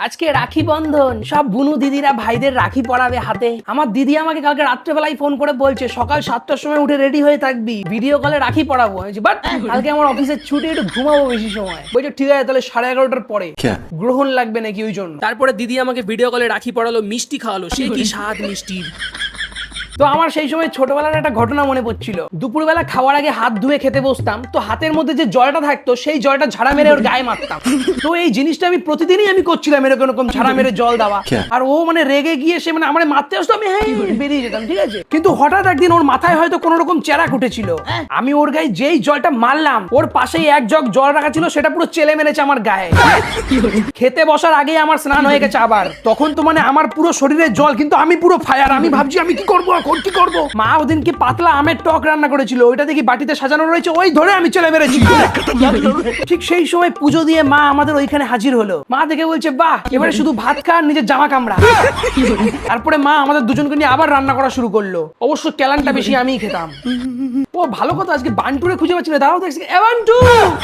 আজকে রাখি বন্ধন, সব বুনু দিদিরা ভাইদের রাখি পরাবে হাতে। আমার দিদি আমাকে কালকে রাত্রেবেলায় ফোন করে বলছে সকাল 7টার সময় উঠে রেডি হয়ে থাকবি, ভিডিও কলে রাখি পরাবো। বাট কালকে আমার অফিসের ছুটি, একটু ঘুমাবো বেশি সময়। বলছে ঠিক আছে তাহলে 11:30টার পরে গ্রহণ লাগবে নাকি ওই জন্য। তারপরে দিদি আমাকে ভিডিও কলে রাখি পরালো, মিষ্টি খাওয়ালো, সে কি স্বাদ মিষ্টির। তো আমার সেই সময় ছোটবেলার একটা ঘটনা মনে পড়ছিল। দুপুরবেলা খাওয়ার আগে হাত ধুয়ে খেতে বসতাম, তো হাতের মধ্যে যে জলটা থাকতো সেই জলটা ঝাড়া মেরে ওর গায়ে মারতাম। তো এই জিনিসটা আমি প্রতিদিনই আমি করছিলাম, এরকম ঝাড়া মেরে জল দেওয়া। আর ও মানে রেগে গিয়ে সে মানে আমার মারতে আসতো, আমি হ্যাঁ বেরিয়ে যেতাম, ঠিক আছে। কিন্তু হঠাৎ একদিন ওর মাথায় হয়তো কোনো রকম চেরাক উঠেছিল। আমি ওর গায়ে যেই জলটা মারলাম, ওর পাশেই এক জগ জল রাখা ছিল, সেটা পুরো চেলে মেরেছে আমার গায়ে। খেতে বসার আগে আমার স্নান হয়ে গেছে আবার। তখন তো মানে আমার পুরো শরীরে জল, কিন্তু আমি পুরো ফায়ার। আমি ভাবছি আমি কি করবো, কি করবো। মা ওদিন কি পাতলা আমের টক রান্না করেছিল, ওইটা দেখি বাটিতে সাজানো রয়েছে, ওই ধরে আমি চলে মেরেছি। ঠিক সেই সময় পুজো দিয়ে মা আমাদের ওইখানে হাজির হলো। মা দেখে বলছে বাহ, এবারে শুধু ভাত খা, নিজের জামা কামড়া। তারপরে মা আমাদের দুজনকে নিয়ে আবার রান্না করা শুরু করলো। অবশ্য ক্যালানটা বেশি আমিই খেতাম। ও ভালো কথা, আজকে বান্টুরে খুঁজে পাচ্ছি না। দাঁড়াও দেখছি, এ বান্টু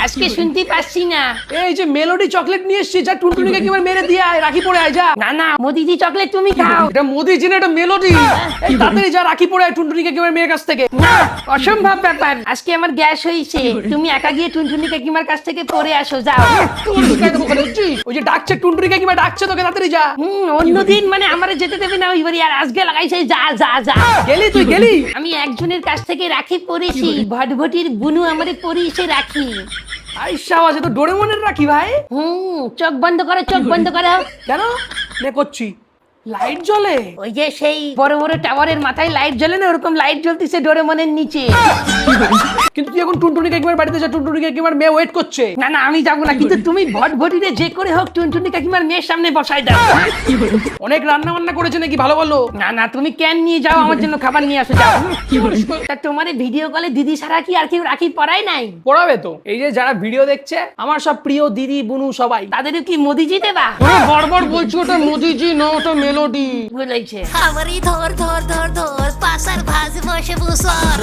আজকে শুনতে পাচ্ছি না। এই যে মেলোডি চকলেট নিয়ে এসেছি, যা টুনটুনিকে একেবারে মেরে দিয়ে আয়, রাখি পড়ে আয় যা। না না, মোদিজি চকলেট তুমি খাও। এটা মোদি জিনে, এটা মেলোডি। এই তাড়াতাড়ি যা, রাখি পড়ে আয় টুনটুনিকে একেবারে মেয়ের কাছ থেকে। না, অসম্ভব ব্যাপার। আজকে আমার গ্যাস হয়েছে, তুমি একা গিয়ে টুনটুনি কাকিমার কাছ থেকে পড়ে আসো, যাও। ওই যে ডাকছে টুনটুনি কাকিমা, ডাকছে তোকে, তাড়াতাড়ি যা। অন্যদিন মানে আমারে যেতে দেবে না ওইবারই, আর আজকে লাগাইছে যা যা যা। গেলি তুই গেলি। আমি একজনের কাছ থেকে রাখি পরেছি, ভটভটির বুনু আমারে পরিয়েছে রাখি। আই শাবাশ, এ তো ডোরেমনের রাখি ভাই। চোখ বন্ধ করো, চোখ বন্ধ করো। কেন নে করছি? লাইট জ্বলে? ওই যে সেই বড় বড় টাওয়ারের মাথায় লাইট জ্বলে না, ওরকম লাইট জ্বলতেছে ডোরেমনের নিচে। কিন্তু তুই এখন টুনটুনি কাকিমার বাড়িতে যা, টুনটুনি কাকিমার মেয়ে ওয়েট করছে। না না, আমি যাবো না, কিন্তু তুমি ভটভটিরে যে করে হোক টুনটুনি কাকিমার মেয়ের সামনে বসাই দাও। অনেক রান্না বান্না করেছে নাকি, ভালো বলো। না না, তুমি ক্যান নিয়ে যাও, আমার জন্য খাবার নিয়ে আসো, যাও। তা তোমার ভিডিও কলে দিদি ছাড়া কি আর কেউ রাখি পরায় নাই? পড়াবে তো। এই যে যারা ভিডিও দেখছে, আমার সব প্রিয় দিদি বুনু সবাই, তাদেরও কি মোদিজি দেবা? বারবার বলছি ওটা মোদিজি না, ওটা মেলোডি। ভুলেছে। আমারই ধর ধর ধর ধর পাশার ভাজ বসে বসর